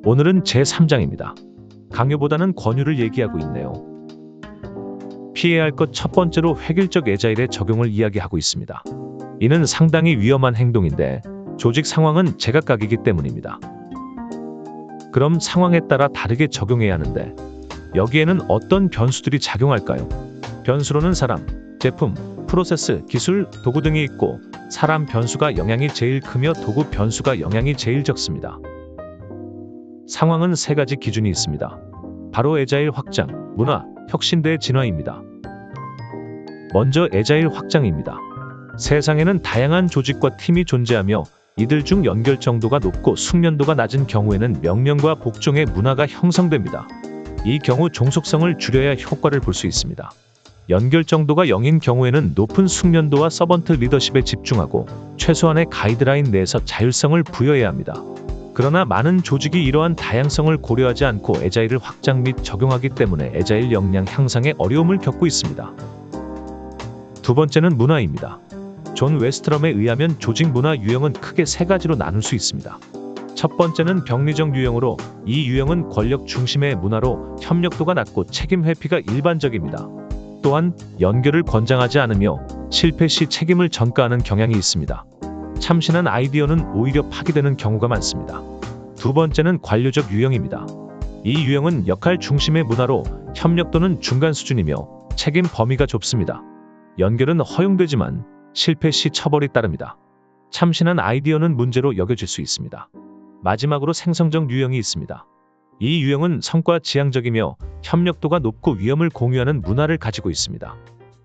오늘은 제3장입니다. 강요보다는 권유를 얘기하고 있네요. 피해야 할 것 첫 번째로 획일적 애자일의 적용을 이야기하고 있습니다. 이는 상당히 위험한 행동인데 조직 상황은 제각각이기 때문입니다. 그럼 상황에 따라 다르게 적용해야 하는데 여기에는 어떤 변수들이 작용할까요? 변수로는 사람, 제품, 프로세스, 기술, 도구 등이 있고 사람 변수가 영향이 제일 크며 도구 변수가 영향이 제일 적습니다. 상황은 세 가지 기준이 있습니다. 바로 애자일 확장, 문화, 혁신대의 진화입니다. 먼저 애자일 확장입니다. 세상에는 다양한 조직과 팀이 존재하며 이들 중 연결 정도가 높고 숙련도가 낮은 경우에는 명령과 복종의 문화가 형성됩니다. 이 경우 종속성을 줄여야 효과를 볼 수 있습니다. 연결 정도가 0인 경우에는 높은 숙련도와 서번트 리더십에 집중하고 최소한의 가이드라인 내에서 자율성을 부여해야 합니다. 그러나 많은 조직이 이러한 다양성을 고려하지 않고 애자일을 확장 및 적용하기 때문에 애자일 역량 향상에 어려움을 겪고 있습니다. 두 번째는 문화입니다. 존 웨스트럼에 의하면 조직 문화 유형은 크게 세 가지로 나눌 수 있습니다. 첫 번째는 병리적 유형으로 이 유형은 권력 중심의 문화로 협력도가 낮고 책임 회피가 일반적입니다. 또한 연결을 권장하지 않으며 실패 시 책임을 전가하는 경향이 있습니다. 참신한 아이디어는 오히려 파기되는 경우가 많습니다. 두 번째는 관료적 유형입니다. 이 유형은 역할 중심의 문화로 협력도는 중간 수준이며 책임 범위가 좁습니다. 연결은 허용되지만 실패 시 처벌이 따릅니다. 참신한 아이디어는 문제로 여겨질 수 있습니다. 마지막으로 생성적 유형이 있습니다. 이 유형은 성과 지향적이며 협력도가 높고 위험을 공유하는 문화를 가지고 있습니다.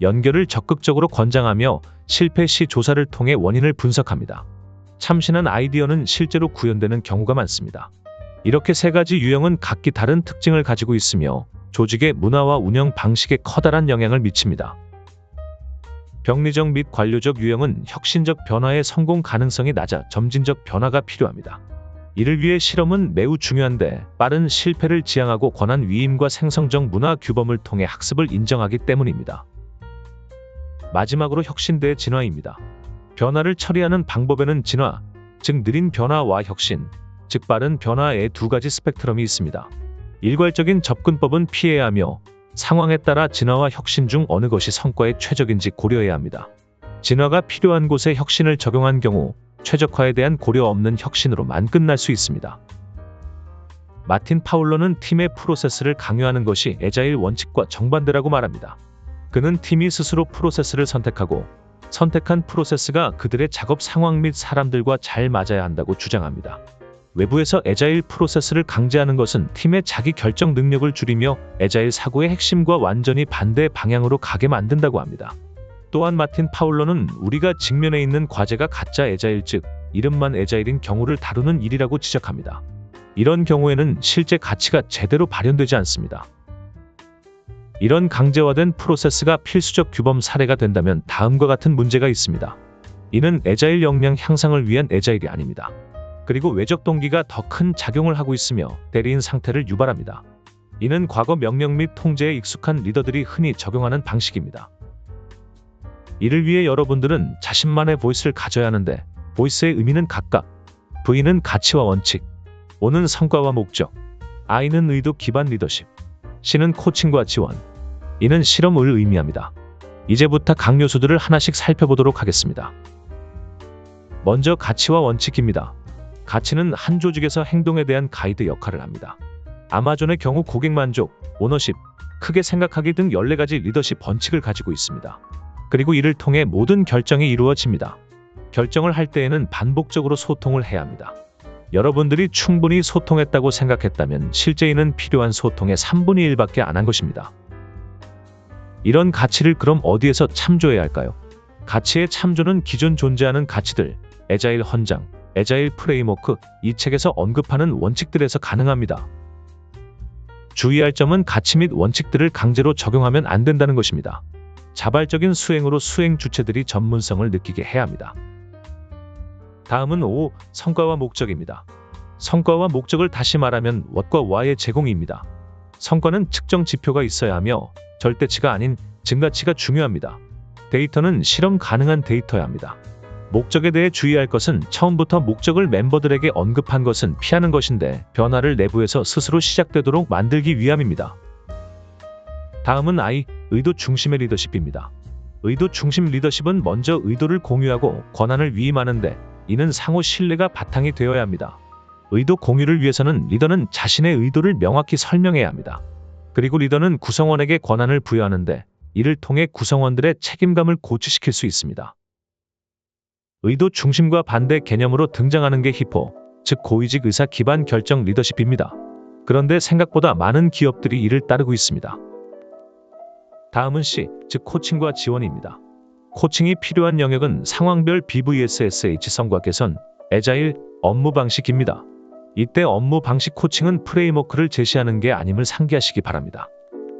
연결을 적극적으로 권장하며 실패 시 조사를 통해 원인을 분석합니다. 참신한 아이디어는 실제로 구현되는 경우가 많습니다. 이렇게 세 가지 유형은 각기 다른 특징을 가지고 있으며 조직의 문화와 운영 방식에 커다란 영향을 미칩니다. 병리적 및 관료적 유형은 혁신적 변화의 성공 가능성이 낮아 점진적 변화가 필요합니다. 이를 위해 실험은 매우 중요한데 빠른 실패를 지향하고 권한 위임과 생성적 문화 규범을 통해 학습을 인정하기 때문입니다. 마지막으로 혁신대의 진화입니다. 변화를 처리하는 방법에는 진화, 즉 느린 변화와 혁신, 즉 빠른 변화의 두 가지 스펙트럼이 있습니다. 일괄적인 접근법은 피해야 하며 상황에 따라 진화와 혁신 중 어느 것이 성과에 최적인지 고려해야 합니다. 진화가 필요한 곳에 혁신을 적용한 경우 최적화에 대한 고려 없는 혁신으로만 끝날 수 있습니다. 마틴 파울러는 팀의 프로세스를 강요하는 것이 애자일 원칙과 정반대라고 말합니다. 그는 팀이 스스로 프로세스를 선택하고 선택한 프로세스가 그들의 작업 상황 및 사람들과 잘 맞아야 한다고 주장합니다. 외부에서 애자일 프로세스를 강제하는 것은 팀의 자기 결정 능력을 줄이며 애자일 사고의 핵심과 완전히 반대 방향으로 가게 만든다고 합니다. 또한 마틴 파울러는 우리가 직면해 있는 과제가 가짜 애자일 즉 이름만 애자일인 경우를 다루는 일이라고 지적합니다. 이런 경우에는 실제 가치가 제대로 발현되지 않습니다. 이런 강제화된 프로세스가 필수적 규범 사례가 된다면 다음과 같은 문제가 있습니다. 이는 애자일 역량 향상을 위한 애자일이 아닙니다. 그리고 외적 동기가 더 큰 작용을 하고 있으며 대리인 상태를 유발합니다. 이는 과거 명령 및 통제에 익숙한 리더들이 흔히 적용하는 방식입니다. 이를 위해 여러분들은 자신만의 보이스를 가져야 하는데 보이스의 의미는 각각 V는 가치와 원칙, O는 성과와 목적, I는 의도 기반 리더십, C는 코칭과 지원, E는 실험을 의미합니다. 이제부터 각 요소들을 하나씩 살펴보도록 하겠습니다. 먼저 가치와 원칙입니다. 가치는 한 조직에서 행동에 대한 가이드 역할을 합니다. 아마존의 경우 고객 만족, 오너십, 크게 생각하기 등 14가지 리더십 원칙을 가지고 있습니다. 그리고 이를 통해 모든 결정이 이루어집니다. 결정을 할 때에는 반복적으로 소통을 해야 합니다. 여러분들이 충분히 소통했다고 생각했다면 실제 이는 필요한 소통의 3분의 1밖에 안 한 것입니다. 이런 가치를 그럼 어디에서 참조해야 할까요? 가치의 참조는 기존 존재하는 가치들, 애자일 헌장, 애자일 프레임워크, 이 책에서 언급하는 원칙들에서 가능합니다. 주의할 점은 가치 및 원칙들을 강제로 적용하면 안 된다는 것입니다. 자발적인 수행으로 수행 주체들이 전문성을 느끼게 해야 합니다. 다음은 5. 성과와 목적입니다. 성과와 목적을 다시 말하면 what과 why의 제공입니다. 성과는 측정 지표가 있어야 하며 절대치가 아닌 증가치가 중요합니다. 데이터는 실험 가능한 데이터여야 합니다. 목적에 대해 주의할 것은 처음부터 목적을 멤버들에게 언급한 것은 피하는 것인데 변화를 내부에서 스스로 시작되도록 만들기 위함입니다. 다음은 I, 의도 중심의 리더십입니다. 의도 중심 리더십은 먼저 의도를 공유하고 권한을 위임하는데 이는 상호 신뢰가 바탕이 되어야 합니다. 의도 공유를 위해서는 리더는 자신의 의도를 명확히 설명해야 합니다. 그리고 리더는 구성원에게 권한을 부여하는데 이를 통해 구성원들의 책임감을 고취시킬 수 있습니다. 의도 중심과 반대 개념으로 등장하는 게 히포, 즉 고위직 의사 기반 결정 리더십입니다. 그런데 생각보다 많은 기업들이 이를 따르고 있습니다. 다음은 C, 즉 코칭과 지원입니다. 코칭이 필요한 영역은 상황별 BVSSH성과 개선, 애자일, 업무 방식입니다. 이때 업무 방식 코칭은 프레임워크를 제시하는 게 아님을 상기하시기 바랍니다.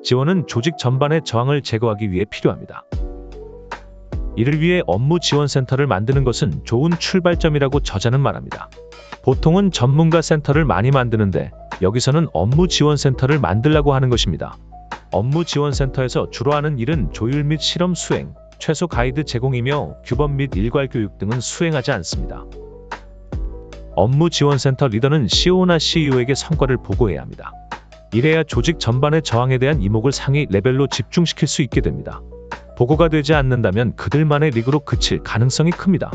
지원은 조직 전반의 저항을 제거하기 위해 필요합니다. 이를 위해 업무 지원센터를 만드는 것은 좋은 출발점이라고 저자는 말합니다. 보통은 전문가 센터를 많이 만드는데 여기서는 업무 지원센터를 만들라고 하는 것입니다. 업무 지원센터에서 주로 하는 일은 조율 및 실험 수행, 최소 가이드 제공이며 규범 및 일괄 교육 등은 수행하지 않습니다. 업무 지원센터 리더는 CO나 CEO에게 성과를 보고해야 합니다. 이래야 조직 전반의 저항에 대한 이목을 상위 레벨로 집중시킬 수 있게 됩니다. 보고가 되지 않는다면 그들만의 리그로 그칠 가능성이 큽니다.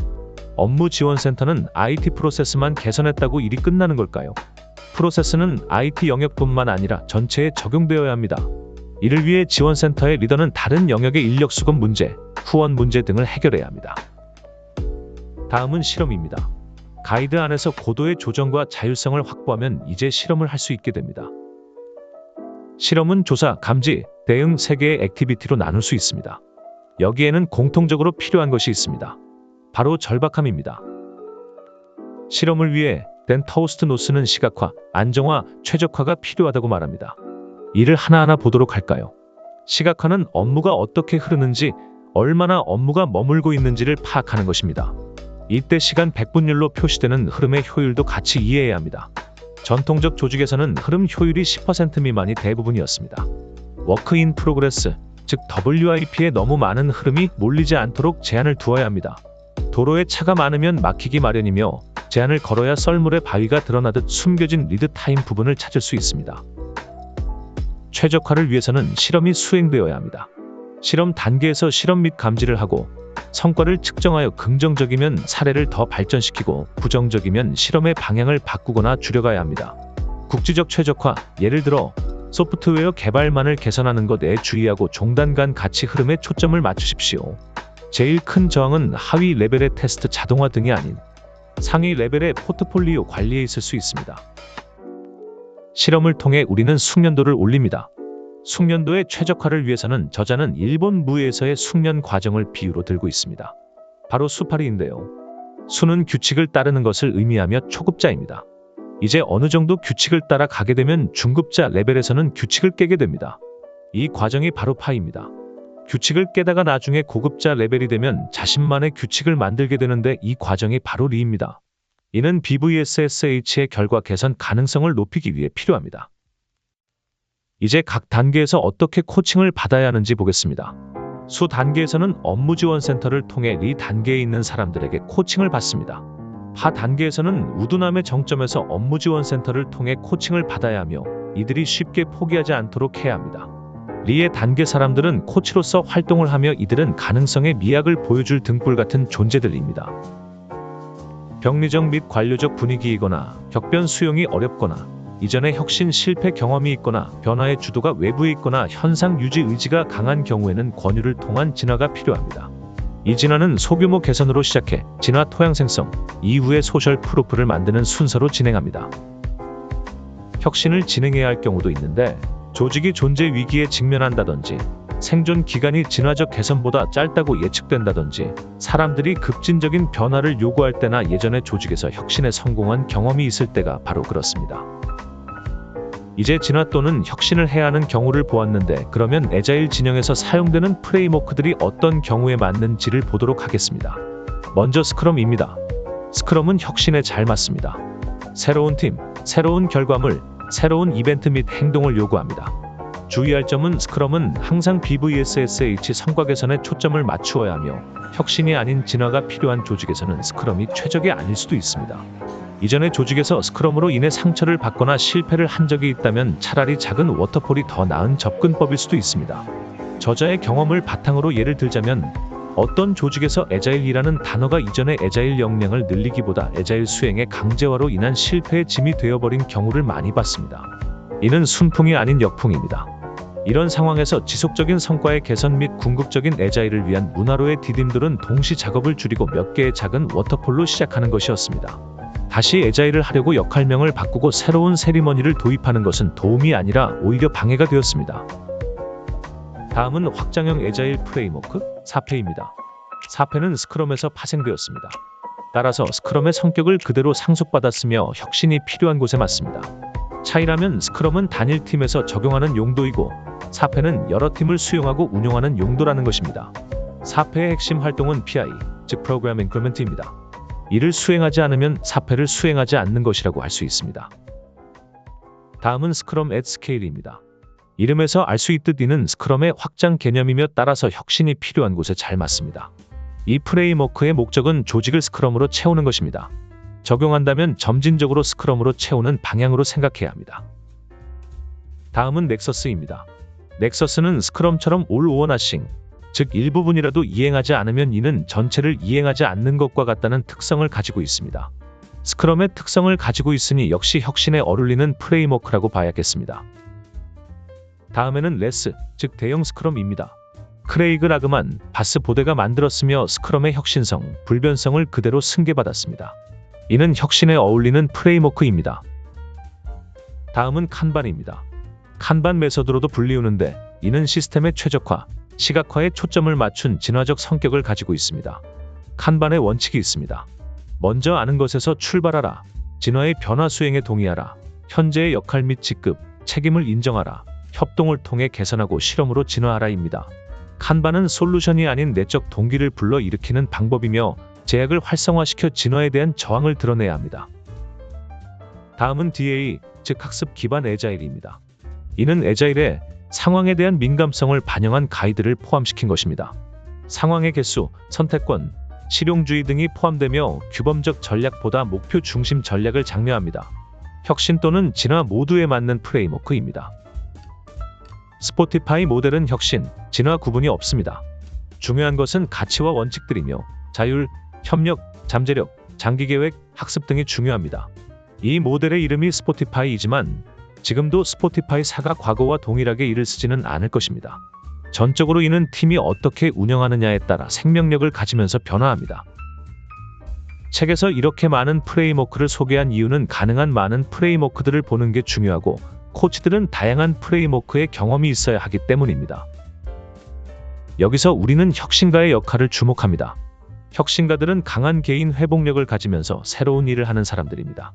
업무 지원센터는 IT 프로세스만 개선했다고 일이 끝나는 걸까요? 프로세스는 IT 영역뿐만 아니라 전체에 적용되어야 합니다. 이를 위해 지원센터의 리더는 다른 영역의 인력 수급 문제, 후원 문제 등을 해결해야 합니다. 다음은 실험입니다. 가이드 안에서 고도의 조정과 자율성을 확보하면 이제 실험을 할 수 있게 됩니다. 실험은 조사, 감지, 대응 3개의 액티비티로 나눌 수 있습니다. 여기에는 공통적으로 필요한 것이 있습니다. 바로 절박함입니다. 실험을 위해 댄 터우스트 노스는 시각화, 안정화, 최적화가 필요하다고 말합니다. 이를 하나하나 보도록 할까요? 시각화는 업무가 어떻게 흐르는지, 얼마나 업무가 머물고 있는지를 파악하는 것입니다. 이때 시간 백분율로 표시되는 흐름의 효율도 같이 이해해야 합니다. 전통적 조직에서는 흐름 효율이 10% 미만이 대부분이었습니다. 워크 인 프로그레스, 즉 WIP에 너무 많은 흐름이 몰리지 않도록 제한을 두어야 합니다. 도로에 차가 많으면 막히기 마련이며 제한을 걸어야 썰물의 바위가 드러나듯 숨겨진 리드 타임 부분을 찾을 수 있습니다. 최적화를 위해서는 실험이 수행되어야 합니다. 실험 단계에서 실험 및 감지를 하고 성과를 측정하여 긍정적이면 사례를 더 발전시키고 부정적이면 실험의 방향을 바꾸거나 줄여가야 합니다. 국지적 최적화, 예를 들어 소프트웨어 개발만을 개선하는 것에 주의하고 종단 간 가치 흐름에 초점을 맞추십시오. 제일 큰 저항은 하위 레벨의 테스트 자동화 등이 아닌 상위 레벨의 포트폴리오 관리에 있을 수 있습니다. 실험을 통해 우리는 숙련도를 올립니다. 숙련도의 최적화를 위해서는 저자는 일본 무에서의 숙련 과정을 비유로 들고 있습니다. 바로 수파리인데요. 수는 규칙을 따르는 것을 의미하며 초급자입니다. 이제 어느 정도 규칙을 따라 가게 되면 중급자 레벨에서는 규칙을 깨게 됩니다. 이 과정이 바로 파입니다. 규칙을 깨다가 나중에 고급자 레벨이 되면 자신만의 규칙을 만들게 되는데 이 과정이 바로 리입니다. 이는 BVSSH의 결과 개선 가능성을 높이기 위해 필요합니다. 이제 각 단계에서 어떻게 코칭을 받아야 하는지 보겠습니다. 수 단계에서는 업무 지원 센터를 통해 리 단계에 있는 사람들에게 코칭을 받습니다. 하 단계에서는 우두남의 정점에서 업무 지원 센터를 통해 코칭을 받아야 하며 이들이 쉽게 포기하지 않도록 해야 합니다. 리의 단계 사람들은 코치로서 활동을 하며 이들은 가능성의 미학을 보여줄 등불 같은 존재들입니다. 병리적 및 관료적 분위기이거나 격변 수용이 어렵거나 이전에 혁신 실패 경험이 있거나 변화의 주도가 외부에 있거나 현상 유지 의지가 강한 경우에는 권유를 통한 진화가 필요합니다. 이 진화는 소규모 개선으로 시작해 진화 토양 생성, 이후에 소셜 프루프를 만드는 순서로 진행합니다. 혁신을 진행해야 할 경우도 있는데 조직이 존재 위기에 직면한다든지 생존 기간이 진화적 개선보다 짧다고 예측된다든지 사람들이 급진적인 변화를 요구할 때나 예전에 조직에서 혁신에 성공한 경험이 있을 때가 바로 그렇습니다. 이제 진화 또는 혁신을 해야 하는 경우를 보았는데 그러면 애자일 진영에서 사용되는 프레임워크들이 어떤 경우에 맞는지를 보도록 하겠습니다. 먼저 스크럼입니다. 스크럼은 혁신에 잘 맞습니다. 새로운 팀, 새로운 결과물, 새로운 이벤트 및 행동을 요구합니다. 주의할 점은 스크럼은 항상 BVSSH 성과 개선에 초점을 맞추어야 하며 혁신이 아닌 진화가 필요한 조직에서는 스크럼이 최적이 아닐 수도 있습니다. 이전의 조직에서 스크럼으로 인해 상처를 받거나 실패를 한 적이 있다면 차라리 작은 워터폴이 더 나은 접근법일 수도 있습니다. 저자의 경험을 바탕으로 예를 들자면 어떤 조직에서 애자일이라는 단어가 이전의 애자일 역량을 늘리기보다 애자일 수행의 강제화로 인한 실패의 짐이 되어버린 경우를 많이 봤습니다. 이는 순풍이 아닌 역풍입니다. 이런 상황에서 지속적인 성과의 개선 및 궁극적인 애자일을 위한 문화로의 디딤돌은 동시 작업을 줄이고 몇 개의 작은 워터폴로 시작하는 것이었습니다. 다시 애자일을 하려고 역할명을 바꾸고 새로운 세리머니를 도입하는 것은 도움이 아니라 오히려 방해가 되었습니다. 다음은 확장형 애자일 프레임워크 4패입니다. 4패는 스크럼에서 파생되었습니다. 따라서 스크럼의 성격을 그대로 상속받았으며 혁신이 필요한 곳에 맞습니다. 차이라면 스크럼은 단일 팀에서 적용하는 용도이고 4패는 여러 팀을 수용하고 운용하는 용도라는 것입니다. 4패의 핵심 활동은 PI, 즉 Program Increment입니다. 이를 수행하지 않으면 4패를 수행하지 않는 것이라고 할 수 있습니다. 다음은 스크럼 at Scale입니다. 이름에서 알 수 있듯 이는 스크럼의 확장 개념이며 따라서 혁신이 필요한 곳에 잘 맞습니다. 이 프레임워크의 목적은 조직을 스크럼으로 채우는 것입니다. 적용한다면 점진적으로 스크럼으로 채우는 방향으로 생각해야 합니다. 다음은 넥서스입니다. 넥서스는 스크럼처럼 all or nothing, 즉 일부분이라도 이행하지 않으면 이는 전체를 이행하지 않는 것과 같다는 특성을 가지고 있습니다. 스크럼의 특성을 가지고 있으니 역시 혁신에 어울리는 프레임워크라고 봐야겠습니다. 다음에는 레스, 즉 대형 스크럼입니다. 크레이그 라그만, 바스 보데가 만들었으며 스크럼의 혁신성, 불변성을 그대로 승계받았습니다. 이는 혁신에 어울리는 프레임워크입니다. 다음은 칸반입니다. 칸반 메서드로도 불리우는데 이는 시스템의 최적화, 시각화에 초점을 맞춘 진화적 성격을 가지고 있습니다. 칸반의 원칙이 있습니다. 먼저 아는 것에서 출발하라. 진화의 변화 수행에 동의하라. 현재의 역할 및 직급, 책임을 인정하라. 협동을 통해 개선하고 실험으로 진화하라입니다. 칸반은 솔루션이 아닌 내적 동기를 불러일으키는 방법이며 제약을 활성화시켜 진화에 대한 저항을 드러내야 합니다. 다음은 DA, 즉 학습 기반 애자일입니다. 이는 애자일에 상황에 대한 민감성을 반영한 가이드를 포함시킨 것입니다. 상황의 개수, 선택권, 실용주의 등이 포함되며 규범적 전략보다 목표 중심 전략을 장려합니다. 혁신 또는 진화 모두에 맞는 프레임워크입니다. 스포티파이 모델은 혁신, 진화 구분이 없습니다. 중요한 것은 가치와 원칙들이며 자율, 협력, 잠재력, 장기계획, 학습 등이 중요합니다. 이 모델의 이름이 스포티파이이지만 지금도 스포티파이4가 과거와 동일하게 이를 쓰지는 않을 것입니다. 전적으로 이는 팀이 어떻게 운영하느냐에 따라 생명력을 가지면서 변화합니다. 책에서 이렇게 많은 프레임워크를 소개한 이유는 가능한 많은 프레임워크들을 보는 게 중요하고 코치들은 다양한 프레임워크의 경험이 있어야 하기 때문입니다. 여기서 우리는 혁신가의 역할을 주목합니다. 혁신가들은 강한 개인 회복력을 가지면서 새로운 일을 하는 사람들입니다.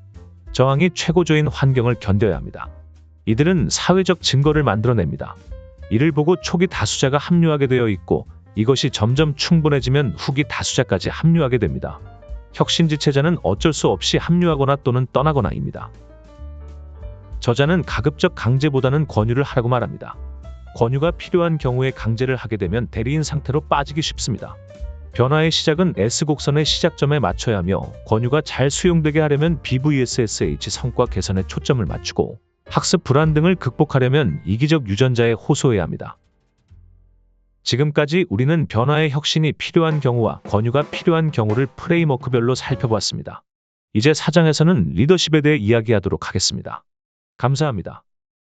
저항이 최고조인 환경을 견뎌야 합니다. 이들은 사회적 증거를 만들어냅니다. 이를 보고 초기 다수자가 합류하게 되어 있고 이것이 점점 충분해지면 후기 다수자까지 합류하게 됩니다. 혁신지체자는 어쩔 수 없이 합류하거나 또는 떠나거나입니다. 저자는 가급적 강제보다는 권유를 하라고 말합니다. 권유가 필요한 경우에 강제를 하게 되면 대리인 상태로 빠지기 쉽습니다. 변화의 시작은 S곡선의 시작점에 맞춰야 하며 권유가 잘 수용되게 하려면 BVSSH 성과 개선에 초점을 맞추고 학습 불안 등을 극복하려면 이기적 유전자에 호소해야 합니다. 지금까지 우리는 변화의 혁신이 필요한 경우와 권유가 필요한 경우를 프레임워크별로 살펴보았습니다. 이제 4장에서는 리더십에 대해 이야기하도록 하겠습니다. 감사합니다.